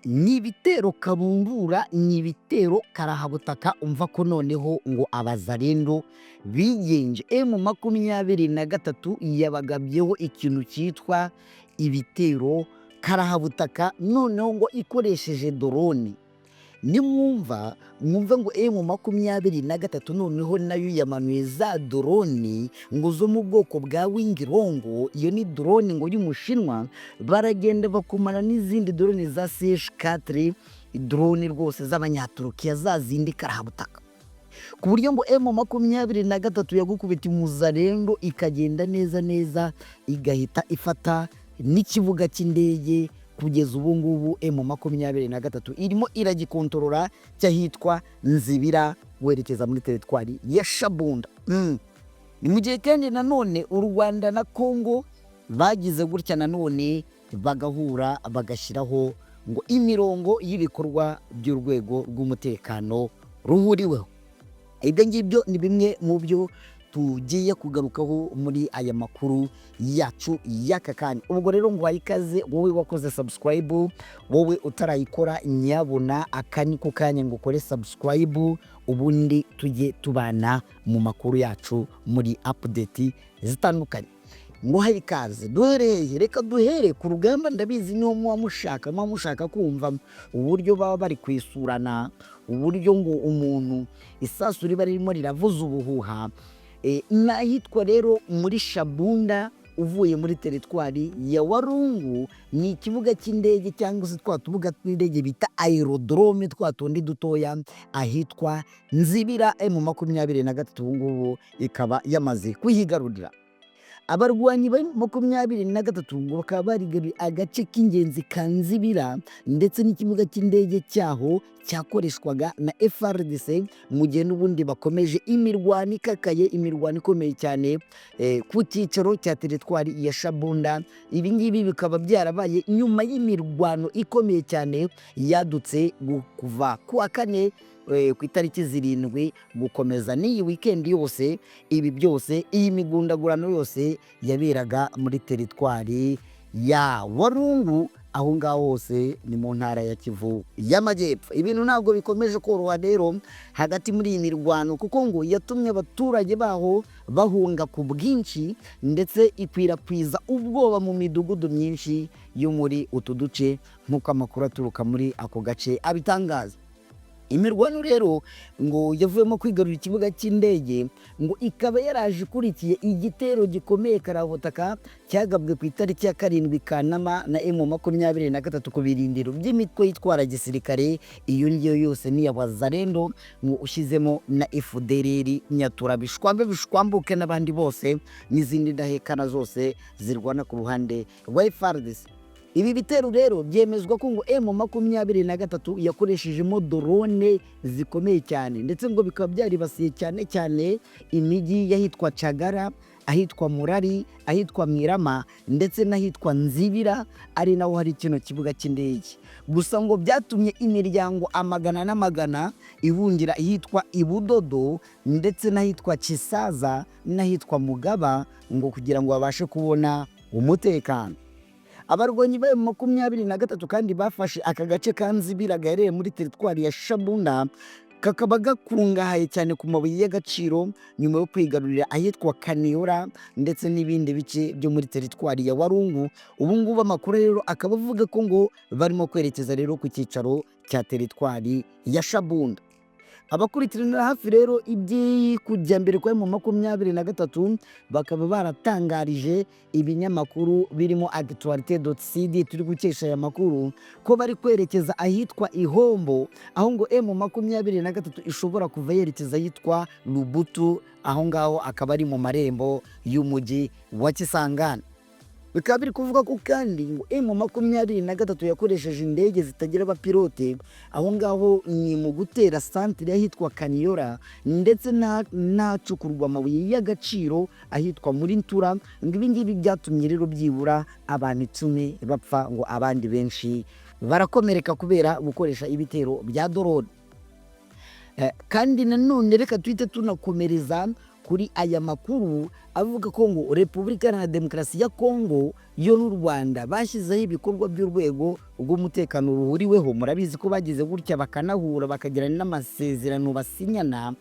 ni ibitero kabumbura, ni ibitero karahabutaka. Umva ko noneho ngo abazarendo bigenje. M23 yabagabyeho ikintu cyitwa ibitero karahabutaka, noneho ngo ikoresheje drone. Nimwumva mwumva ngo M23 noneho nayo yamanuye za drone ngo zo mu bwoko bwa Wingirongo. Iyo ni drone ngo y'Umushinwa, baragenda bakumana n'izindi drone za CH4, drone rwose z'Abanyaturukiya, za zindi karahabutaka, ku buryo ngo M23 yagukubita umuzarendo ikagenda neza neza, igahita ifata n'ikibuga cy'indege. Kugeza ubu ngubu M23 irimo iragikontorora cyahitwa Nzibira werekeza muri teritwari ya Shabunda. Ni mu gihe kandi nanone u Rwanda na Congo bagize gutya nanone bagahura bagashyiraho ngo imirongo y'ibikorwa by'urwego rw'umutekano ruhuriweho. Ibyo ngibyo ni bimwe mu byo tugiye kugarukaho muri aya makuru yacu y'aka kanya. Ubwo rero ngo ikaze wowe wakoze subscribe, wowe utarayikora nyabona aka niko kanya ngo ukore subscribe, ubundi tujye tubana mu makuru yacu muri update zitandukanye. Ngo ikaze duhereye, reka duhere ku rugamba. Ndabizi niho mushaka kumva uburyo baba bari kwisurana, uburyo ngo umuntu isasu riba ririmo riravuza ubuhuha. Nahitwa rero muri Shabunda uvuye muri teritwari ya Warungu, ni ikibuga cy'indege cyangwa se twa tubuga tw'indege bita aerodrome, twa tundi dutoya, ahitwa Nzibira. M23 ubu ngubu ikaba yamaze kuhigarurira. Abarwanyi ba M23 ngo bakaba barigaruye agace k'ingenzi ka Nzibira ndetse n'ikibuga cy'indege cyaho cyakoreshwaga na Rdc, mu gihe n'ubundi bakomeje imirwano ikakaye, imirwano ikomeye cyane ku cyicaro cya teritwari ya Shabunda. Ibi ngibi bikaba byarabaye nyuma y'imirwano ikomeye cyane yadutse kuva ku wa kane ku itariki 7 gukomeza n'iyi weekend yose. Ibi byose, iyi migundagurano yose yaberaga muri teritwari ya Warungu, aho ngaho hose ni mu ntara ya Kivu y'Amajyepfo. Ibintu ntabwo bikomeje koroha rero hagati muri iyi mirwano, kuko ngo yatumye abaturage baho bahunga ku bwinshi ndetse ikwirakwiza ubwoba mu midugudu myinshi yo muri utu duce, nk'uko amakuru aturuka muri ako gace abitangaza. Imirwano rero ngo yavuyemo kwigarurira ikibuga cy'indege, ngo ikaba yaraje ikurikiye igitero gikomeye karabutaka cyagabwe ku itariki ya 7 Kanama na M23 ku birindiro by'imitwe yitwara gisirikare. Iyo ngiyo yose ni abazarendo, ngo ushyizemo na FDLR, Nyatura, bishwambuke n'abandi bose n'izindi ndahekana zose zirwana ku ruhande rwa FARDC. Ibi bitero rero byemezwa ko ngo M23 yakoreshejemo drone zikomeye cyane, ndetse ngo bikaba byaribasiye cyane cyane imijyi yahitwa Cagara, ahitwa Murari, ahitwa Mirama ndetse n'ahitwa Nzibira, ari naho hari kino kibuga cy'indege. Gusa ngo byatumye imiryango amagana n'amagana ihungira ahitwa Ibudodo ndetse n'ahitwa Kisaza n'ahitwa Mugaba, ngo kugira ngo babashe kubona umutekano. Abarwanyi ba M23 kandi bafashe aka gace ka Nzibira gaherereye muri teritwari ya Shabunda, kakaba gakungahaye cyane ku mabuye y'agaciro, nyuma yo kwigarurira ahitwa Kaniora ndetse n'ibindi bice byo muri teritwari ya Warungu. Ubu ngubu amakuru rero akaba avuga ko ngo barimo kwerekeza rero ku cyicaro cya teritwari ya Shabunda. Abakurikiranira hafi rero ibyi kujya mbere kwa M23 bakaba baratangarije ibinyamakuru birimo actualité.cd turi gukesha aya makuru ko bari kwerekeza ahitwa Ihombo, aho ngo M23 ishobora kuva yerekeza ahitwa Lubutu, aho ngaho akaba ari mu marembo y'umujyi wa Kisangani. Bikaba biri kuvuga ko kandi ngo M23 yakoresheje indege zitagira abapilote aho ngaho ni mu gutera santere ahitwa Kaniora ndetse n'acukurwa amabuye y'agaciro ahitwa muri Ntura. Ngo ibi ngibi byatumye rero byibura abantu 10 bapfa, ngo abandi benshi barakomereka kubera gukoresha ibitero bya drone. Kandi nanone reka twite tunakomereza kuri aya makuru avuga ko ngo Repubulika Iharanira Demokarasi ya Kongo yo n'u Rwanda bashyizeho ibikorwa by'urwego rw'umutekano ruhuriweho. Murabizi ko bagize gutya bakanahura bakagirana n'amasezerano basinyana.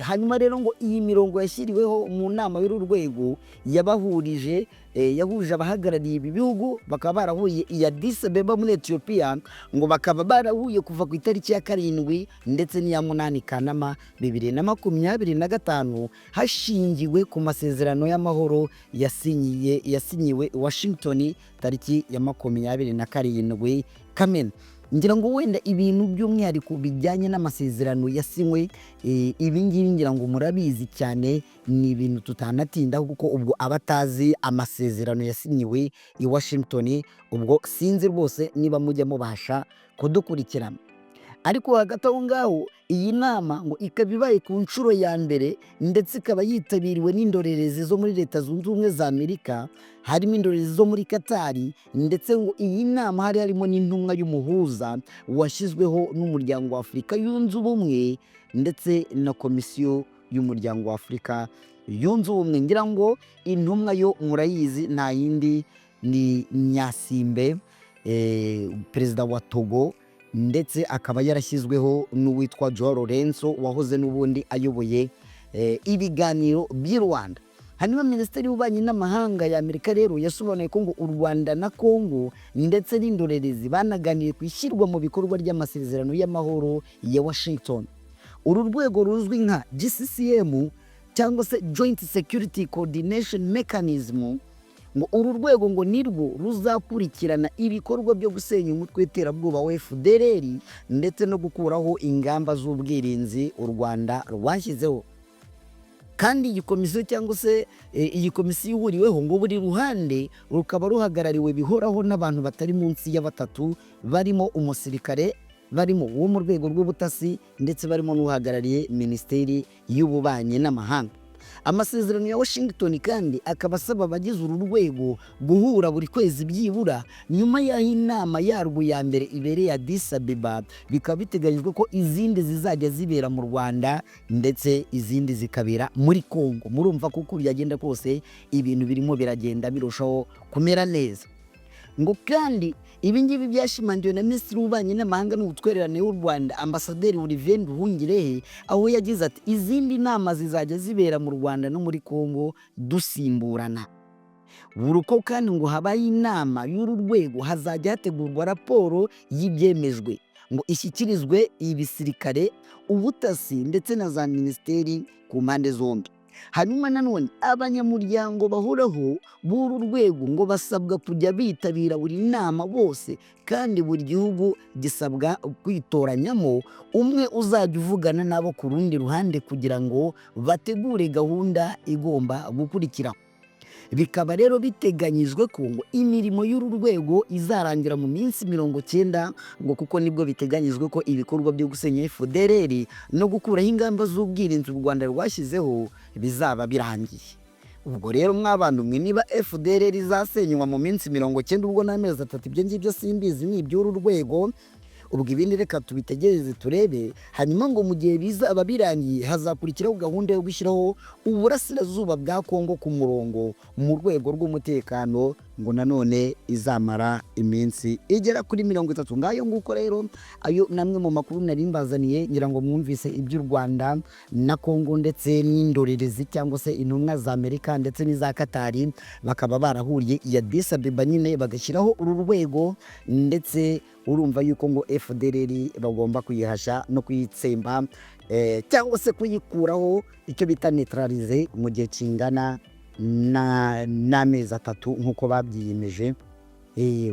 Hanyuma rero ngo iyi mirongo yashyiriweho mu nama y'uru rwego yabahurije yahuje abahagarariye ibi bihugu, bakaba barahuye i Addis Abeba muri Ethiopia, ngo bakaba barahuye kuva ku itariki ya 7 ndetse n'iya 8 Kanama 2025 hashingiwe ku masezerano y'amahoro yasinyiwe Washington tariki ya 27 Kamena. Ngira ngo wenda ibintu by'umwihariko bijyanye n'amasezerano yasinywe ibi ngibi ngira ngo murabizi cyane, ni ibintu tutanatinda kuko ubwo abatazi amasezerano yasinyiwe i Washington, ubwo sinzi rwose niba mujya mubasha kudukurikirana. Ariko hagati aho ngaho iyi nama ngo ikaba ibaye ku nshuro ya mbere ndetse ikaba yitabiriwe n'indorerezi zo muri Leta Zunze Ubumwe za Amerika, harimo indorerezi zo muri Katari, ndetse ngo iyi nama harimo n'intumwa y'umuhuza washyizweho n'umuryango wa Afurika Yunze Ubumwe ndetse na komisiyo y'umuryango wa Afurika Yunze Ubumwe. Ngira ngo intumwa yo murayizi, nta yindi ni Nyasimbe, perezida wa Togo, ndetse akaba yarashyizweho n'uwitwa Joao Lorenzo wahoze n'ubundi ayoboye ibiganiro by'i Rwanda. Hanyuma Minisiteri y'Ububanyi n'Amahanga ya Amerika rero yasobanuye ko ngo u Rwanda na Kongo ndetse n'indorerezi banaganiye ku ishyirwa mu bikorwa ry'amasezerano y'amahoro ya Washington. Uru rwego ruzwi nka GCCM cyangwa se Joint Security Coordination Mechanism, ngo uru rwego ngo nirwo ruzakurikirana ibikorwa byo gusenya umutwe w'iterabwoba wa FDLR ndetse no gukuraho ingamba z'ubwirinzi u Rwanda rwashyizeho. Kandi iyi komisiyo cyangwa se iyi komisiyo ihuriweho ngo buri ruhande rukaba ruhagarariwe bihoraho n'abantu batari munsi ya 3, barimo umusirikare, barimo wo mu rwego rw'ubutasi, ndetse barimo n'uhagarariye Minisiteri y'Ububanyi n'Amahanga. Amasezerano ya Washington kandi akaba asaba abagize uru rwego guhura buri kwezi byibura nyuma y'aho inama yarwo ya mbere ibereye Addis Abeba. Bikaba biteganyijwe ko izindi zizajya zibera mu Rwanda ndetse izindi zikabera muri Kongo. Murumva ko uko byagenda kose ibintu birimo biragenda birushaho kumera neza. Ngo kandi ibi ngibi byashimangiwe na Minisitiri w'Ububanyi n'Amahanga n'Ubutwererane w'u Rwanda, Ambasaderi Olivier Nduhungirehe, aho yagize ati izindi nama zizajya zibera mu Rwanda no muri Kongo dusimburana. Buri uko kandi ngo habaye inama y'uru rwego hazajya hategurwa raporo y'ibyemejwe ngo ishyikirizwe ibisirikare, ubutasi ndetse na za minisiteri ku mpande zombi. Hanyuma nanone abanyamuryango bahoraho b'uru rwego ngo basabwa kujya bitabira buri nama bose, kandi buri gihugu gisabwa kwitoranyamo umwe uzajya uvugana nabo ku rundi ruhande kugira ngo bategure gahunda igomba gukurikiraho. Bikaba rero biteganyijwe ko ngo imirimo y'uru rwego izarangira mu minsi 90, ngo kuko nibwo biteganyijwe ko ibikorwa byo gusenya FDLR no gukuraho ingamba z'ubwirinzi u Rwanda rwashyizeho bizaba birangiye. Ubwo rero mw'abantu mwe, niba FDLR izasenywa mu minsi 90 ubwo n'amezi 3, ibyo ngibyo simbizi ni iby'uru rwego. Ubwo ibindi reka tubitegereze turebe. Hanyuma ngo mu gihe bizaba birangiye hazakurikiraho gahunda yo gushyiraho uburasirazuba bwa Kongo ku murongo mu rwego rw'umutekano, ngo nanone izamara iminsi igera kuri 30. Ngayo nguko rero ayo namwe mu makuru nari mbazaniye, ngira ngo mwumvise iby'u Rwanda na Kongo ndetse n'indorerezi cyangwa se intumwa za Amerika ndetse n'iza Katari bakaba barahuriye i Addis Abeba nyine bagashyiraho uru rwego, ndetse urumva yuko ngo FDLR bagomba kuyihasha no kuyitsemba cyangwa se kuyikuraho, icyo bita neutralize mu gihe kingana n'amezi 3 nk'uko babyiyemeje.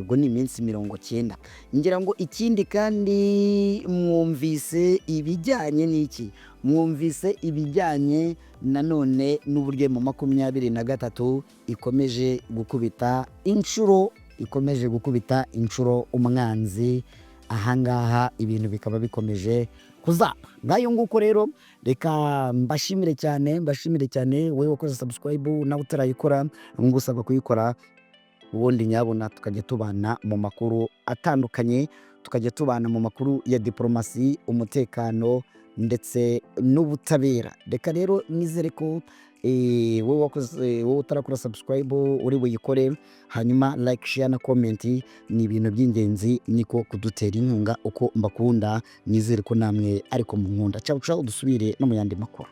Ubwo ni iminsi 90. Ngira ngo ikindi kandi mwumvise ibijyanye n'iki, mwumvise ibijyanye nanone n'uburyo mu 23 ikomeje gukubita inshuro umwanzi. Ahangaha ibintu bikaba bikomeje kuzaba. Ngayo nguko rero reka mbashimire cyane wowe wakoze subscribe nawe utarayikora, ngusaba kuyikora, ubundi nyabona tukajya tubana mu makuru atandukanye, tukajya tubana mu makuru ya diplomasi, umutekano ndetse n'ubutabera. Reka rero nizere ko wowe utarakora subscribe uri buyikore, hanyuma like, share na comment. Ni ibintu by'ingenzi, niko kudutera inkunga uko mbakunda. Nizere ko namwe ariko munkunda. Ciao ciao, dusubire no mu yandi makuru.